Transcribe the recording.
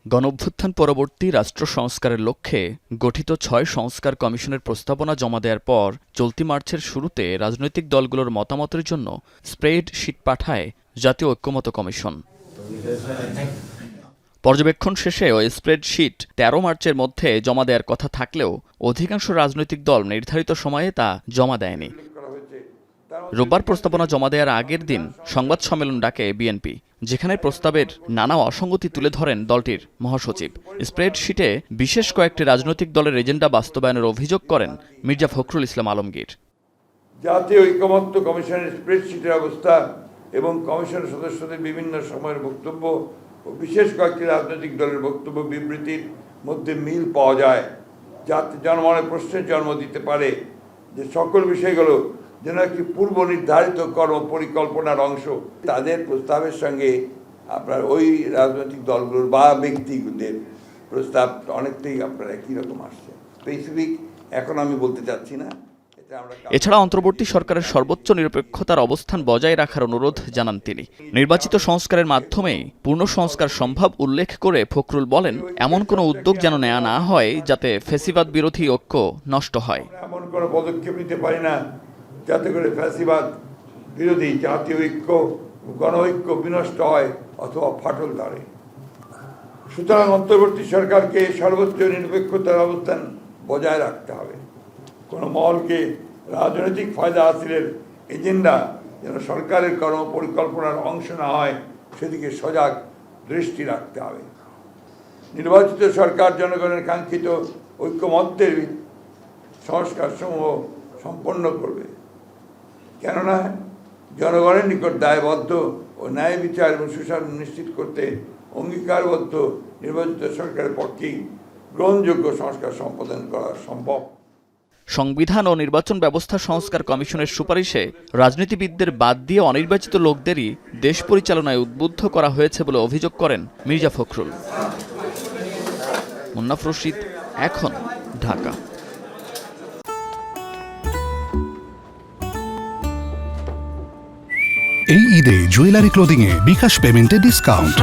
গণঅভ্যুত্থান পরবর্তী রাষ্ট্র সংস্কারের লক্ষ্যে গঠিত ৬ সংস্কার কমিশনের প্রস্তাবনা জমা দেওয়ার পর চলতি মার্চের শুরুতে রাজনৈতিক দলগুলোর মতামতের জন্য স্প্রেড শীট পাঠায় জাতীয় ঐক্যমত্য কমিশন। পর্যবেক্ষণ শেষে ওই স্প্রেডশিট ১৩ মার্চের মধ্যে জমা দেওয়ার কথা থাকলেও অধিকাংশ রাজনৈতিক দল নির্ধারিত সময়ে তা জমা দেয়নি। রোববার প্রস্তাবনা জমা দেওয়ার আগের দিন সংবাদ সম্মেলন ডাকে বিএনপি, যেখানে প্রস্তাবের নানা অসঙ্গতি তুলে ধরেন দলটির মহাসচিব। স্প্রেডশিটে বিশেষ কয়েকটি রাজনৈতিক দলের এজেন্ডা বাস্তবায়নের অভিযোগ করেন মির্জা ফখরুল ইসলাম আলমগীর। জাতীয় ঐক্যমত্য কমিশনের স্প্রেডশিটের অবস্থা এবং কমিশনের সদস্যদের বিভিন্ন সময়ের বক্তব্য ও বিশেষ কয়েকটি রাজনৈতিক দলের বক্তব্য বিবৃতির মধ্যে মিল পাওয়া যায়, যাতে জনমনে প্রশ্নের জন্ম দিতে পারে যে সকল বিষয়গুলো যেন একটি পূর্ব নির্ধারিত কর্ম পরিকল্পনার অংশ। তাদের প্রস্তাবের সঙ্গে আপনার ওই রাজনৈতিক দলগুলোর বা ব্যক্তিদের প্রস্তাব অনেকটাই আপনার একই রকম আসছে। স্পেসিফিক এখন আমি বলতে চাচ্ছি না। এছাড়া অন্তর্বর্তী সরকারের সর্বোচ্চ নিরপেক্ষতার অবস্থান বজায় রাখার অনুরোধ জানান তিনি। নির্বাচিত সংস্কারের মাধ্যমেই পূর্ণ সংস্কার সম্ভব উল্লেখ করে ফখরুল বলেন, এমন কোনো উদ্যোগ যেন নেওয়া না হয় যাতে ফ্যাসিবাদ বিরোধী ঐক্য নষ্ট হয়। এমন কোনো পদক্ষেপ নিতে পারি না যাতে করে ফ্যাসিবাদ বিরোধী জাতীয় ঐক্য গণঐক্য বিনষ্ট হয় অথবা ফাটল ধরে। সুতরাং অন্তর্বর্তী সরকারকে সর্বোচ্চ নিরপেক্ষতার অবস্থান বজায় রাখতে হবে। কোনো মহলকে রাজনৈতিক ফায়দা হাসিলের এজেন্ডা যেন সরকারের কর্ম পরিকল্পনার অংশ না হয় সেদিকে সজাগ দৃষ্টি রাখতে হবে। নির্বাচিত সরকার জনগণের কাঙ্ক্ষিত ঐক্যমত্যের সংস্কার সমূহ সম্পন্ন করবে, কেননা জনগণের নিকট দায়বদ্ধ ও ন্যায় বিচার এবং সুশাসন নিশ্চিত করতে অঙ্গীকারবদ্ধ নির্বাচিত সরকারের পক্ষেই গ্রহণযোগ্য সংস্কার সম্পাদন করা সম্ভব। সংবিধান ও নির্বাচন ব্যবস্থা সংস্কার কমিশনের সুপারিশে রাজনীতিবিদদের বাদ দিয়ে অনির্বাচিত লোকদেরই দেশ পরিচালনায় উদ্বুদ্ধ করা হয়েছে বলে অভিযোগ করেন মির্জা ফখরুল। মুন্নাফ রশিদ, এখন, ঢাকা। এই ঈদে জুয়েলারি ক্লোদিং এ বিকাশ পেমেন্টে ডিসকাউন্ট।